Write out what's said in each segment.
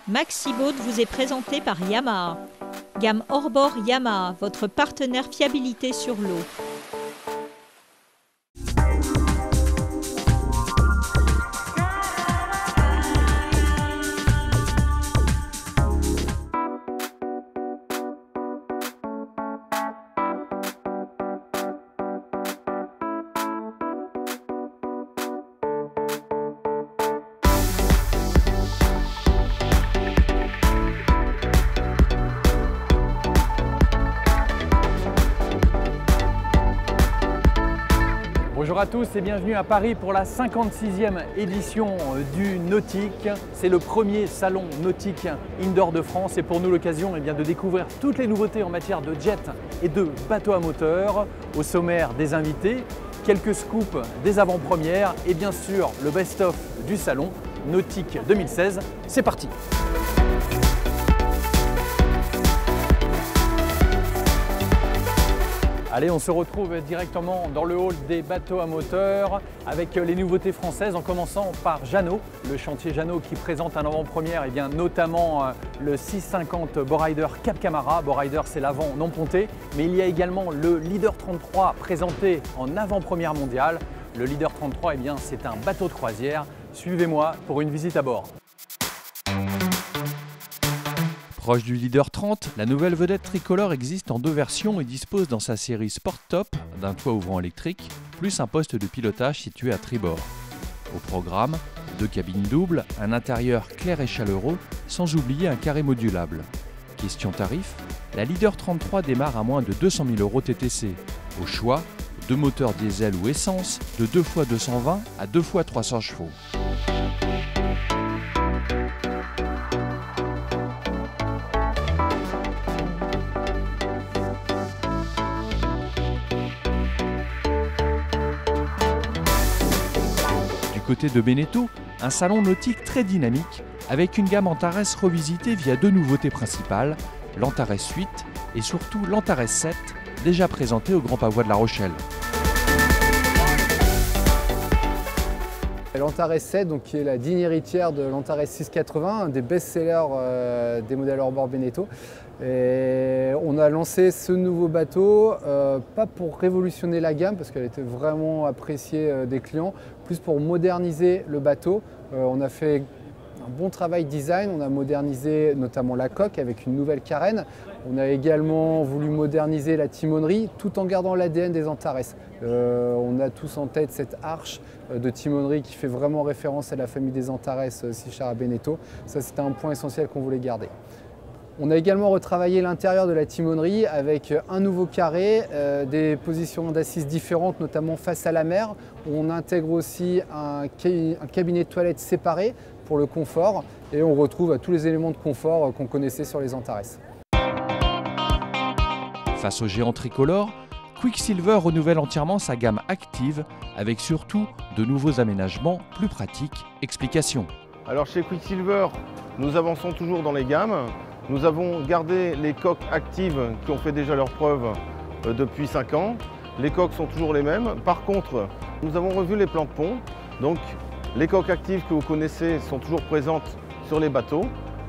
Maxi Boat vous est présenté par Yamaha. Gamme hors-bord Yamaha, votre partenaire fiabilité sur l'eau. Bonjour à tous et bienvenue à Paris pour la 56e édition du Nautique. C'est le premier salon nautique indoor de France et pour nous l'occasion de découvrir toutes les nouveautés en matière de jet et de bateaux à moteur. Au sommaire des invités, quelques scoops des avant-premières et bien sûr le best-of du salon Nautique 2016. C'est parti! Allez, on se retrouve directement dans le hall des bateaux à moteur avec les nouveautés françaises en commençant par Jeannot, le chantier Jeannot qui présente un avant-première notamment le 650 Bowrider Cap Camara. Bowrider, c'est l'avant non ponté, mais il y a également le Leader 33 présenté en avant-première mondiale. Le Leader 33, c'est un bateau de croisière. Suivez-moi pour une visite à bord. Proche du Leader 30, la nouvelle vedette tricolore existe en deux versions et dispose dans sa série Sport Top d'un toit ouvrant électrique, plus un poste de pilotage situé à tribord. Au programme, deux cabines doubles, un intérieur clair et chaleureux, sans oublier un carré modulable. Question tarif, la Leader 33 démarre à moins de 200 000 € TTC. Au choix, deux moteurs diesel ou essence, de 2x 220 à 2x 300 chevaux. Côté de Beneteau, un salon nautique très dynamique avec une gamme Antares revisitée via deux nouveautés principales, l'Antares 8 et surtout l'Antares 7, déjà présenté au Grand Pavois de La Rochelle. L'Antares 7, qui est la digne héritière de l'Antares 680, un des best-sellers des modèles hors-bord Beneteau. Et on a lancé ce nouveau bateau, pas pour révolutionner la gamme, parce qu'elle était vraiment appréciée des clients, plus pour moderniser le bateau. On a fait un bon travail design, on a modernisé notamment la coque avec une nouvelle carène. On a également voulu moderniser la timonerie tout en gardant l'ADN des Antares. On a tous en tête cette arche de timonerie qui fait vraiment référence à la famille des Antares Sichara Beneteau. Ça, c'était un point essentiel qu'on voulait garder. On a également retravaillé l'intérieur de la timonerie avec un nouveau carré, des positions d'assises différentes, notamment face à la mer. On intègre aussi un cabinet de toilette séparé pour le confort et on retrouve tous les éléments de confort qu'on connaissait sur les Antares. Face au géant tricolore, Quicksilver renouvelle entièrement sa gamme active avec surtout de nouveaux aménagements plus pratiques. Explication. Alors chez Quicksilver, nous avançons toujours dans les gammes. Nous avons gardé les coques actives qui ont fait déjà leurs preuves depuis 5 ans. Les coques sont toujours les mêmes. Par contre, nous avons revu les plans de pont. Donc, les coques actives que vous connaissez sont toujours présentes sur les bateaux,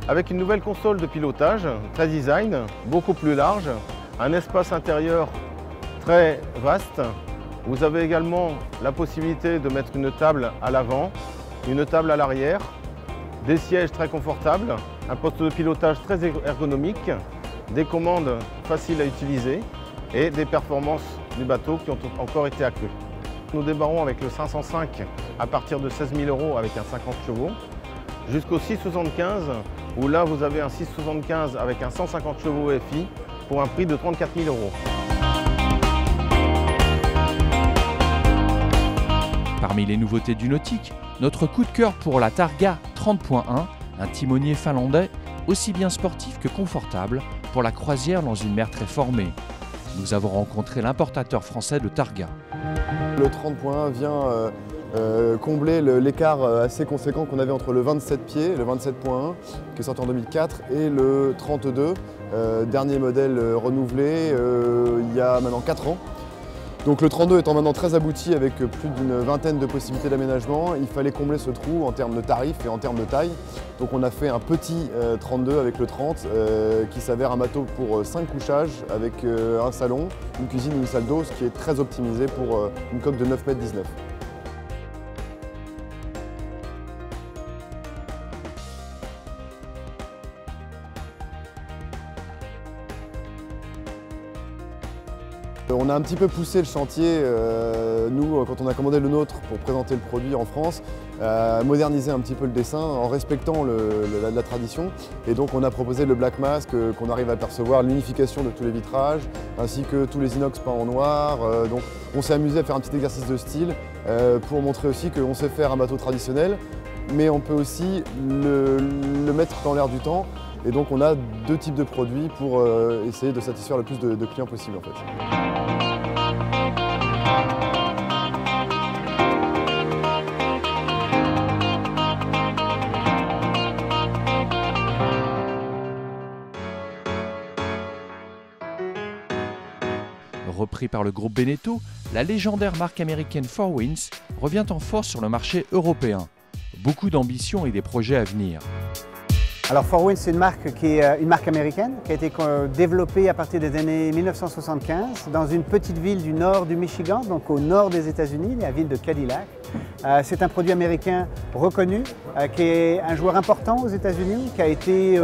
avec une nouvelle console de pilotage, très design, beaucoup plus large, un espace intérieur très vaste. Vous avez également la possibilité de mettre une table à l'avant, une table à l'arrière, des sièges très confortables, un poste de pilotage très ergonomique, des commandes faciles à utiliser et des performances du bateau qui ont encore été accrues. Nous démarrons avec le 505 à partir de 16 000 € avec un 50 chevaux, jusqu'au 675 où là vous avez un 675 avec un 150 chevaux FI pour un prix de 34 000 €. Parmi les nouveautés du nautique, notre coup de cœur pour la Targa 30.1, un timonier finlandais aussi bien sportif que confortable pour la croisière dans une mer très formée. Nous avons rencontré l'importateur français de Targa. Le 30.1 vient combler l'écart assez conséquent qu'on avait entre le 27 pieds, le 27.1 qui est sorti en 2004 et le 32, dernier modèle renouvelé il y a maintenant 4 ans. Donc le 32 étant maintenant très abouti avec plus d'une vingtaine de possibilités d'aménagement, il fallait combler ce trou en termes de tarifs et en termes de taille. Donc on a fait un petit 32 avec le 30 qui s'avère un bateau pour 5 couchages avec un salon, une cuisine et une salle d'eau, ce qui est très optimisé pour une coque de 9,19 m. On a un petit peu poussé le chantier, nous, quand on a commandé le nôtre pour présenter le produit en France, moderniser un petit peu le dessin en respectant la tradition. Et donc on a proposé le black mask qu'on arrive à percevoir, l'unification de tous les vitrages, ainsi que tous les inox peints en noir. Donc on s'est amusé à faire un petit exercice de style pour montrer aussi qu'on sait faire un bateau traditionnel, mais on peut aussi le mettre dans l'air du temps. Et donc on a deux types de produits pour essayer de satisfaire le plus de clients possible en fait. Repris par le groupe Beneteau, la légendaire marque américaine 4Winds revient en force sur le marché européen. Beaucoup d'ambition et des projets à venir. Alors 4Winds, c'est une marque qui est une marque américaine qui a été développée à partir des années 1975 dans une petite ville du nord du Michigan, donc au nord des États-Unis, la ville de Cadillac. C'est un produit américain reconnu, qui est un joueur important aux États-Unis, qui a été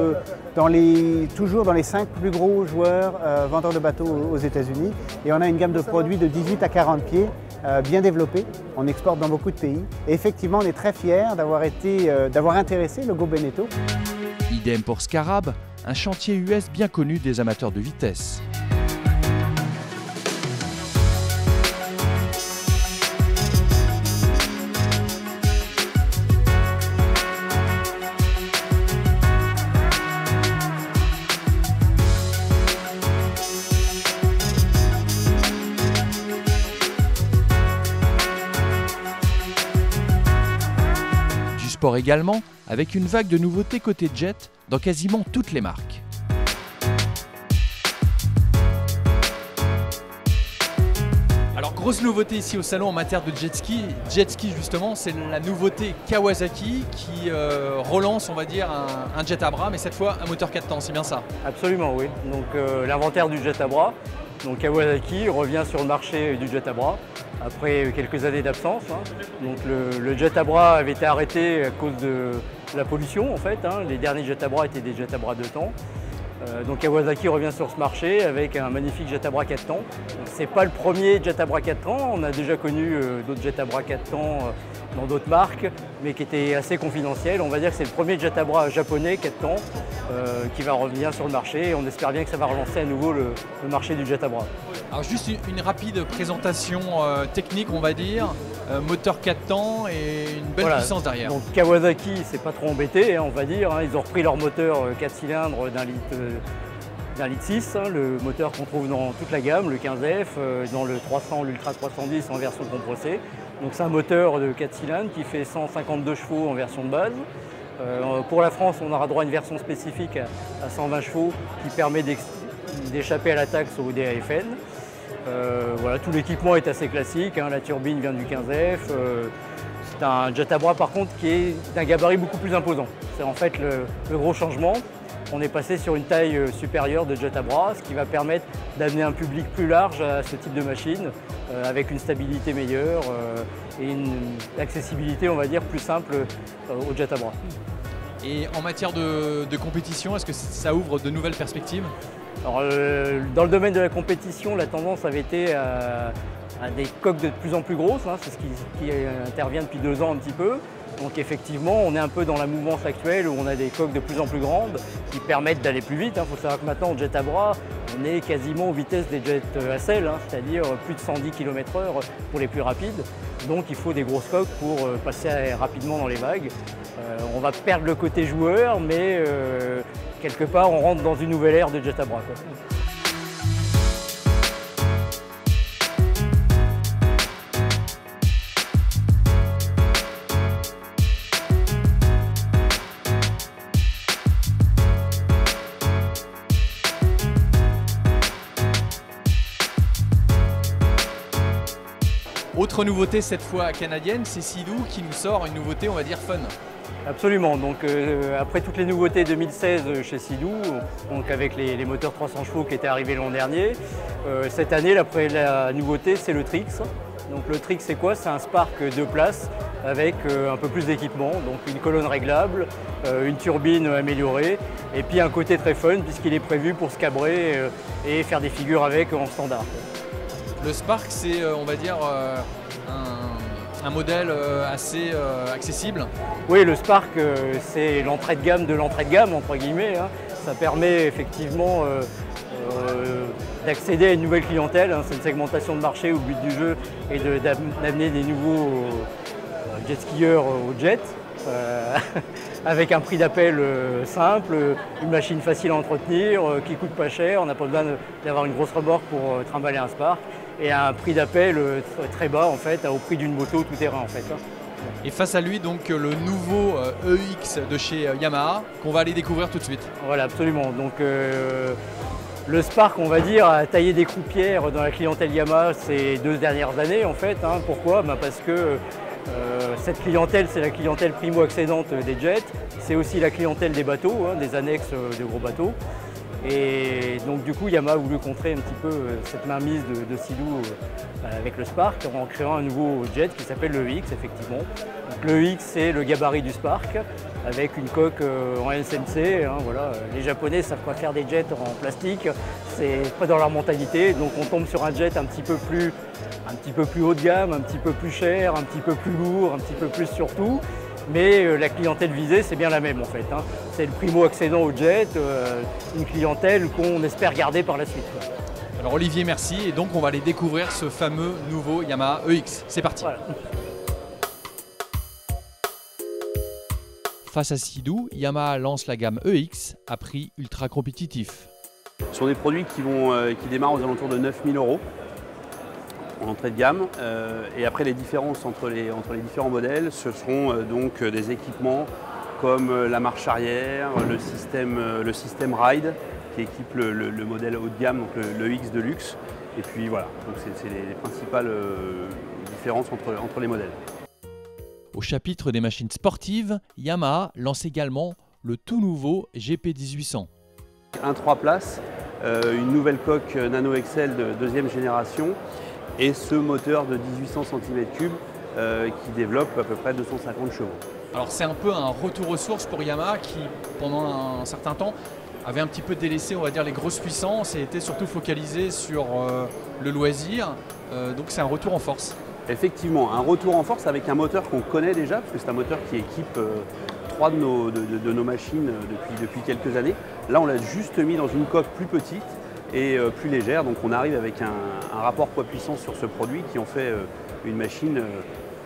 toujours dans les 5 plus gros joueurs vendeurs de bateaux aux États-Unis. Et on a une gamme de produits de 18 à 40 pieds, bien développée. On exporte dans beaucoup de pays. Et effectivement, on est très fiers d'avoir intéressé le groupe Beneteau. Idem pour Scarab, un chantier US bien connu des amateurs de vitesse. Du sport également, avec une vague de nouveautés côté jet dans quasiment toutes les marques. Alors grosse nouveauté ici au salon en matière de jet ski. Jet ski justement, c'est la nouveauté Kawasaki qui relance, on va dire, un jet à bras, mais cette fois un moteur 4 temps, c'est bien ça? Absolument, oui. Donc l'inventaire du jet à bras. Donc Kawasaki revient sur le marché du jet à bras après quelques années d'absence. Donc le jet à bras avait été arrêté à cause de la pollution en fait. Les derniers jets à bras étaient des jets à bras de temps. Donc Kawasaki revient sur ce marché avec un magnifique jet à bras 4 temps. Ce n'est pas le premier jet à bras 4 temps, on a déjà connu d'autres jets à bras 4 temps dans d'autres marques, mais qui étaient assez confidentiels. On va dire que c'est le premier jet à bras japonais 4 temps qui va revenir sur le marché et on espère bien que ça va relancer à nouveau le marché du jet à bras. Alors juste une rapide présentation technique, on va dire, moteur 4 temps et une belle puissance derrière. Donc Kawasaki s'est pas trop embêté, on va dire, ils ont repris leur moteur 4 cylindres d'un litre 6, le moteur qu'on trouve dans toute la gamme, le 15F, dans le 300, l'Ultra 310 en version compressée. Donc c'est un moteur de 4 cylindres qui fait 152 chevaux en version de base. Pour la France, on aura droit à une version spécifique à 120 chevaux qui permet d'échapper à la taxe au DAFN. Voilà, tout l'équipement est assez classique, la turbine vient du 15F. C'est un jet à bras par contre qui est d'un gabarit beaucoup plus imposant. C'est en fait le gros changement. On est passé sur une taille supérieure de jet à bras, ce qui va permettre d'amener un public plus large à ce type de machine, avec une stabilité meilleure et une accessibilité, on va dire, plus simple au jet à bras. Et en matière de compétition, est-ce que ça ouvre de nouvelles perspectives? Alors, dans le domaine de la compétition, la tendance avait été à des coques de plus en plus grosses, c'est ce qui intervient depuis 2 ans un petit peu. Donc effectivement, on est un peu dans la mouvance actuelle où on a des coques de plus en plus grandes qui permettent d'aller plus vite. Il faut savoir que maintenant, en jet à bras, on est quasiment aux vitesses des jets à selle, c'est-à-dire plus de 110 km/h pour les plus rapides. Donc il faut des grosses coques pour passer rapidement dans les vagues. On va perdre le côté joueur, mais quelque part, on rentre dans une nouvelle ère de jet à bras, quoi. Autre nouveauté cette fois canadienne, c'est Sea-Doo qui nous sort une nouveauté, on va dire fun. Absolument, donc après toutes les nouveautés 2016 chez Sea-Doo, donc avec les moteurs 300 chevaux qui étaient arrivés l'an dernier, cette année la nouveauté c'est le Trix. Donc le Trix c'est quoi? C'est un Spark 2 places avec un peu plus d'équipement, donc une colonne réglable, une turbine améliorée et puis un côté très fun puisqu'il est prévu pour se cabrer et faire des figures avec en standard. Le Spark c'est on va dire un modèle assez accessible. Oui, le Spark c'est l'entrée de gamme entre guillemets, hein. Ça permet effectivement d'accéder à une nouvelle clientèle, hein. C'est une segmentation de marché où le but du jeu est d'amener des nouveaux jet skieurs au jet, avec un prix d'appel simple, une machine facile à entretenir, qui coûte pas cher, on n'a pas besoin d'avoir une grosse remorque pour trimballer un Spark, et à un prix d'appel très bas en fait, au prix d'une moto tout terrain en fait, hein. Et face à lui donc le nouveau EX de chez Yamaha qu'on va aller découvrir tout de suite. Voilà, absolument. Donc le Spark, on va dire, a taillé des croupières dans la clientèle Yamaha ces 2 dernières années en fait, hein. Pourquoi? Parce que cette clientèle, c'est la clientèle primo-accédante des jets, c'est aussi la clientèle des bateaux, hein, des annexes de gros bateaux. Et donc du coup, Yamaha a voulu contrer un petit peu cette mainmise de Sea-Doo avec le Spark en créant un nouveau jet qui s'appelle le EX, effectivement. Donc, le EX, c'est le gabarit du Spark avec une coque en SMC, hein, voilà. Les Japonais savent pas faire des jets en plastique, c'est pas dans leur mentalité, donc on tombe sur un jet un petit peu plus haut de gamme, un petit peu plus cher, un petit peu plus lourd, un petit peu plus surtout. Mais la clientèle visée, c'est bien la même en fait, hein. C'est le primo-accédant au jet, une clientèle qu'on espère garder par la suite. Alors Olivier, merci. Et donc on va aller découvrir ce fameux nouveau Yamaha EX. C'est parti. Voilà. Face à Sea-Doo, Yamaha lance la gamme EX à prix ultra compétitif. Ce sont des produits qui démarrent aux alentours de 9 000 € en entrée de gamme. Et après, les différences entre les différents modèles, ce seront donc des équipements comme la marche arrière, le système Ride qui équipe le modèle haut de gamme, donc le X de luxe. Et puis voilà, donc c'est les principales différences entre les modèles. Au chapitre des machines sportives, Yamaha lance également le tout nouveau GP1800. Un 3 places, une nouvelle coque Nano XL de 2e génération et ce moteur de 1800 cm3 qui développe à peu près 250 chevaux. Alors c'est un peu un retour aux sources pour Yamaha qui, pendant un certain temps, avait un petit peu délaissé, on va dire, les grosses puissances et était surtout focalisé sur le loisir. Donc c'est un retour en force. Effectivement, un retour en force avec un moteur qu'on connaît déjà, parce que c'est un moteur qui équipe 3 de nos machines depuis quelques années. Là, on l'a juste mis dans une coque plus petite et plus légère, donc on arrive avec un rapport poids-puissance sur ce produit qui en fait une machine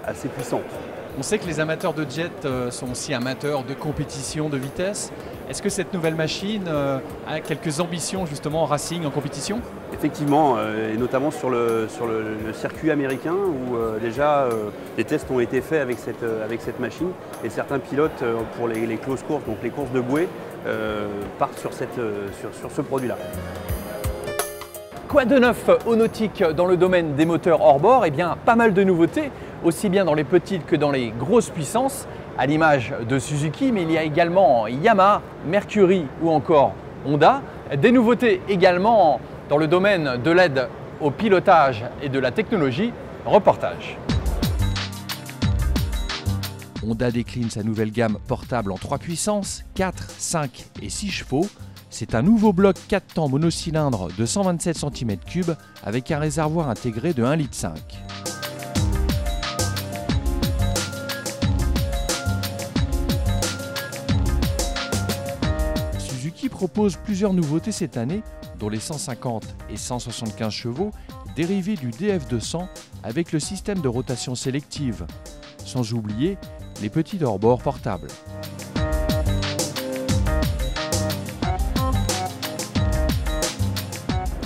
assez puissante. On sait que les amateurs de jet sont aussi amateurs de compétition, de vitesse. Est-ce que cette nouvelle machine a quelques ambitions justement en racing, en compétition? Effectivement, et notamment sur le circuit américain où déjà des tests ont été faits avec cette machine et certains pilotes pour les close courses, donc les courses de bouée, partent sur ce produit-là. Quoi de neuf au nautique dans le domaine des moteurs hors-bord? Eh bien, pas mal de nouveautés, aussi bien dans les petites que dans les grosses puissances, à l'image de Suzuki, mais il y a également Yamaha, Mercury ou encore Honda. Des nouveautés également dans le domaine de l'aide au pilotage et de la technologie. Reportage. Honda décline sa nouvelle gamme portable en 3 puissances, 4, 5 et 6 chevaux. C'est un nouveau bloc 4 temps monocylindre de 127 cm3 avec un réservoir intégré de 1,5 litre. Suzuki propose plusieurs nouveautés cette année, dont les 150 et 175 chevaux dérivés du DF200 avec le système de rotation sélective, sans oublier les petits hors-bord portables.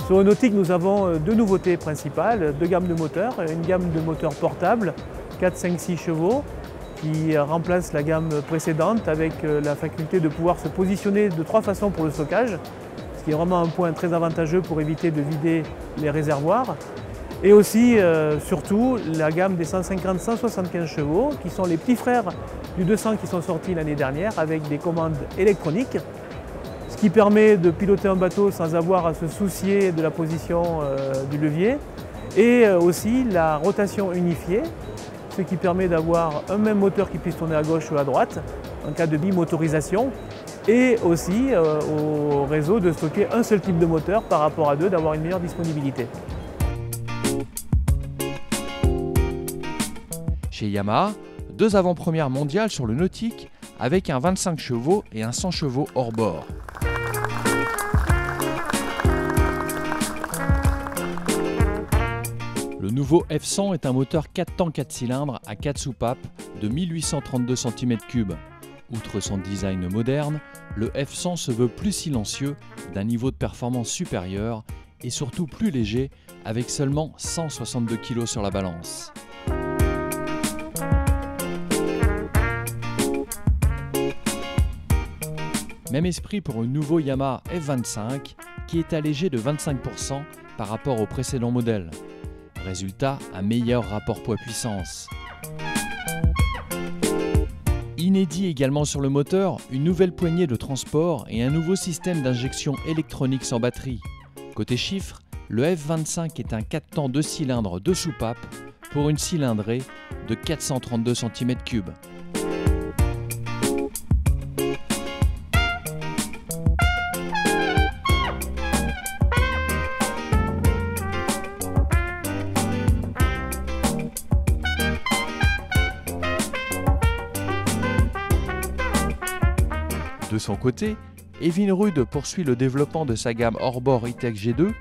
Sur le nautique, nous avons 2 nouveautés principales, 2 gammes de moteurs. Une gamme de moteurs portables, 4, 5, 6 chevaux, qui remplace la gamme précédente avec la faculté de pouvoir se positionner de 3 façons pour le stockage, ce qui est vraiment un point très avantageux pour éviter de vider les réservoirs. Et aussi, surtout, la gamme des 150-175 chevaux, qui sont les petits frères du 200 qui sont sortis l'année dernière avec des commandes électroniques, ce qui permet de piloter un bateau sans avoir à se soucier de la position du levier, et aussi la rotation unifiée, ce qui permet d'avoir un même moteur qui puisse tourner à gauche ou à droite en cas de bimotorisation, et aussi au réseau de stocker un seul type de moteur par rapport à deux, d'avoir une meilleure disponibilité. Chez Yamaha, 2 avant-premières mondiales sur le nautique avec un 25 chevaux et un 100 chevaux hors bord. Le nouveau F100 est un moteur 4 temps 4 cylindres à 4 soupapes de 1832 cm3. Outre son design moderne, le F100 se veut plus silencieux, d'un niveau de performance supérieur et surtout plus léger avec seulement 162 kg sur la balance. Même esprit pour un nouveau Yamaha F25 qui est allégé de 25% par rapport au précédent modèle. Résultat, un meilleur rapport poids-puissance. Inédit également sur le moteur, une nouvelle poignée de transport et un nouveau système d'injection électronique sans batterie. Côté chiffres, le F25 est un 4 temps 2 cylindres 2 soupapes pour une cylindrée de 432 cm3. De son côté, Evinrude poursuit le développement de sa gamme hors-bord E-Tech G2,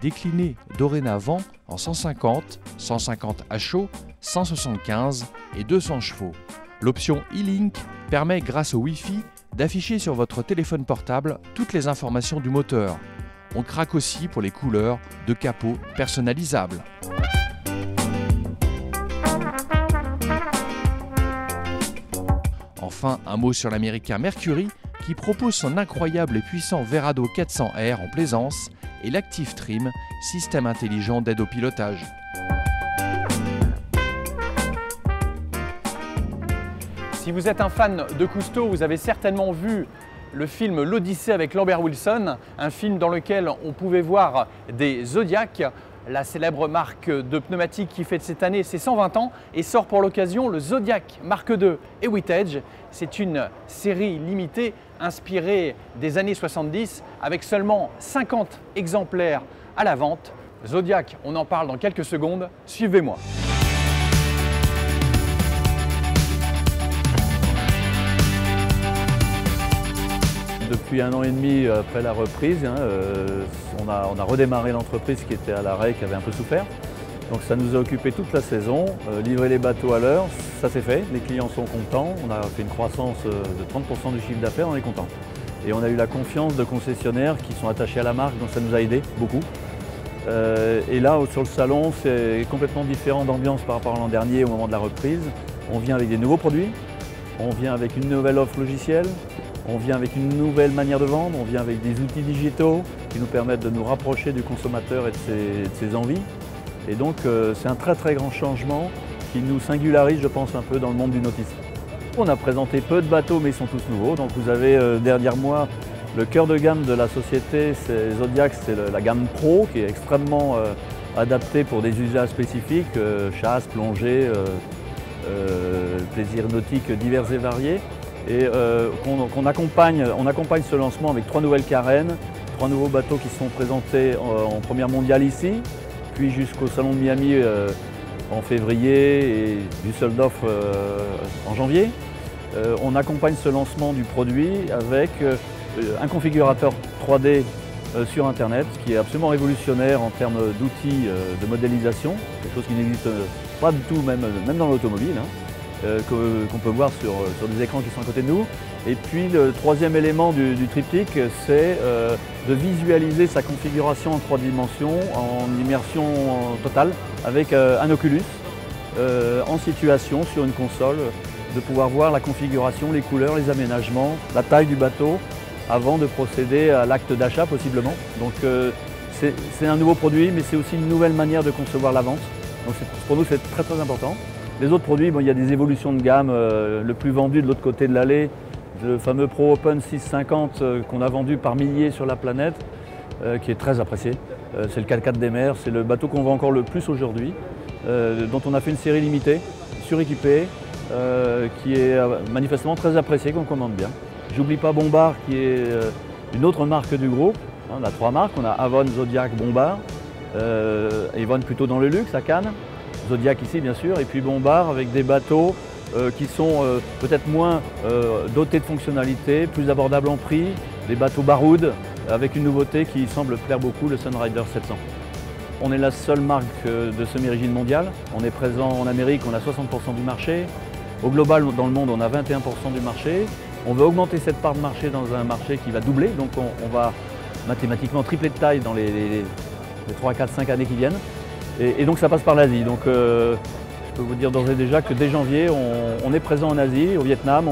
déclinée dorénavant en 150, 150 à chaud, 175 et 200 chevaux. L'option e-Link permet, grâce au Wi-Fi, d'afficher sur votre téléphone portable toutes les informations du moteur. On craque aussi pour les couleurs de capot personnalisables. Enfin, un mot sur l'américain Mercury, qui propose son incroyable et puissant Verado 400R en plaisance et l'Active Trim, système intelligent d'aide au pilotage. Si vous êtes un fan de Cousteau, vous avez certainement vu le film L'Odyssée avec Lambert Wilson, un film dans lequel on pouvait voir des Zodiac, la célèbre marque de pneumatiques qui fête cette année ses 120 ans et sort pour l'occasion le Zodiac Mark II Heritage. C'est une série limitée inspirée des années 70 avec seulement 50 exemplaires à la vente. Zodiac, on en parle dans quelques secondes, suivez-moi. Depuis 1 an et demi après la reprise, on a redémarré l'entreprise qui était à l'arrêt, qui avait un peu souffert. Donc ça nous a occupé toute la saison, livrer les bateaux à l'heure, ça s'est fait, les clients sont contents, on a fait une croissance de 30% du chiffre d'affaires, on est content. Et on a eu la confiance de concessionnaires qui sont attachés à la marque, donc ça nous a aidé beaucoup. Et là, sur le salon, c'est complètement différent d'ambiance par rapport à l'an dernier au moment de la reprise. On vient avec des nouveaux produits, on vient avec une nouvelle offre logicielle, on vient avec une nouvelle manière de vendre, on vient avec des outils digitaux qui nous permettent de nous rapprocher du consommateur et de ses envies. Et donc c'est un très très grand changement qui nous singularise, je pense, un peu dans le monde du nautisme. On a présenté peu de bateaux, mais ils sont tous nouveaux. Donc vous avez derrière moi le cœur de gamme de la société, c'est Zodiac, c'est la gamme Pro qui est extrêmement adaptée pour des usages spécifiques, chasse, plongée, plaisirs nautiques divers et variés. Et on accompagne ce lancement avec 3 nouvelles carènes, 3 nouveaux bateaux qui sont présentés en première mondiale ici, puis jusqu'au salon de Miami en février et Düsseldorf en janvier. On accompagne ce lancement du produit avec un configurateur 3D sur Internet, ce qui est absolument révolutionnaire en termes d'outils de modélisation, quelque chose qui n'existe pas du tout, même dans l'automobile. Qu'on peut voir sur des écrans qui sont à côté de nous. Et puis le troisième élément du triptyque, c'est de visualiser sa configuration en 3 dimensions, en immersion totale, avec un Oculus, en situation sur une console, de pouvoir voir la configuration, les couleurs, les aménagements, la taille du bateau, avant de procéder à l'acte d'achat possiblement. Donc c'est un nouveau produit, mais c'est aussi une nouvelle manière de concevoir la vente. Donc pour nous, c'est très très important. Les autres produits, bon, il y a des évolutions de gamme. Le plus vendu de l'autre côté de l'allée, le fameux Pro Open 650 qu'on a vendu par milliers sur la planète, qui est très apprécié. C'est le 4x4 des mers, c'est le bateau qu'on vend encore le plus aujourd'hui, dont on a fait une série limitée, suréquipée, qui est manifestement très appréciée, qu'on commande bien. J'oublie pas Bombard, qui est une autre marque du groupe. On a 3 marques, on a Avon, Zodiac, Bombard. Avon plutôt dans le luxe à Cannes, Zodiac ici bien sûr, et puis Bombard avec des bateaux qui sont peut-être moins dotés de fonctionnalités, plus abordables en prix, des bateaux Baroud avec une nouveauté qui semble plaire beaucoup, le Sunrider 700. On est la seule marque de semi-rigide mondiale, on est présent en Amérique, on a 60% du marché, au global dans le monde on a 21% du marché. On veut augmenter cette part de marché dans un marché qui va doubler, donc on va mathématiquement tripler de taille dans les 3, 4, 5 années qui viennent. Et donc ça passe par l'Asie. Donc je peux vous dire d'ores et déjà que dès janvier, on est présent en Asie, au Vietnam.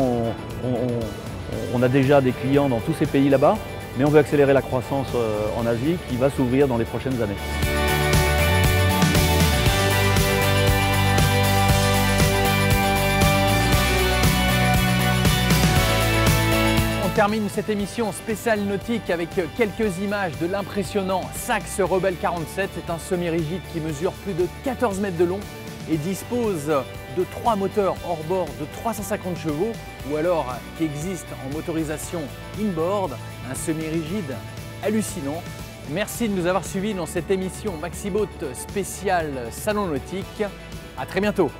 On a déjà des clients dans tous ces pays là-bas, mais on veut accélérer la croissance en Asie qui va s'ouvrir dans les prochaines années. On termine cette émission spéciale nautique avec quelques images de l'impressionnant Sax Rebel 47. C'est un semi-rigide qui mesure plus de 14 mètres de long et dispose de 3 moteurs hors-bord de 350 chevaux ou alors qui existe en motorisation inboard. Un semi-rigide hallucinant. Merci de nous avoir suivis dans cette émission Maxiboat spéciale Salon Nautique. À très bientôt.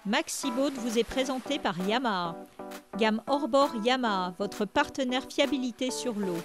Maxiboat vous est présenté par Yamaha. Gamme hors-bord Yamaha, votre partenaire fiabilité sur l'eau.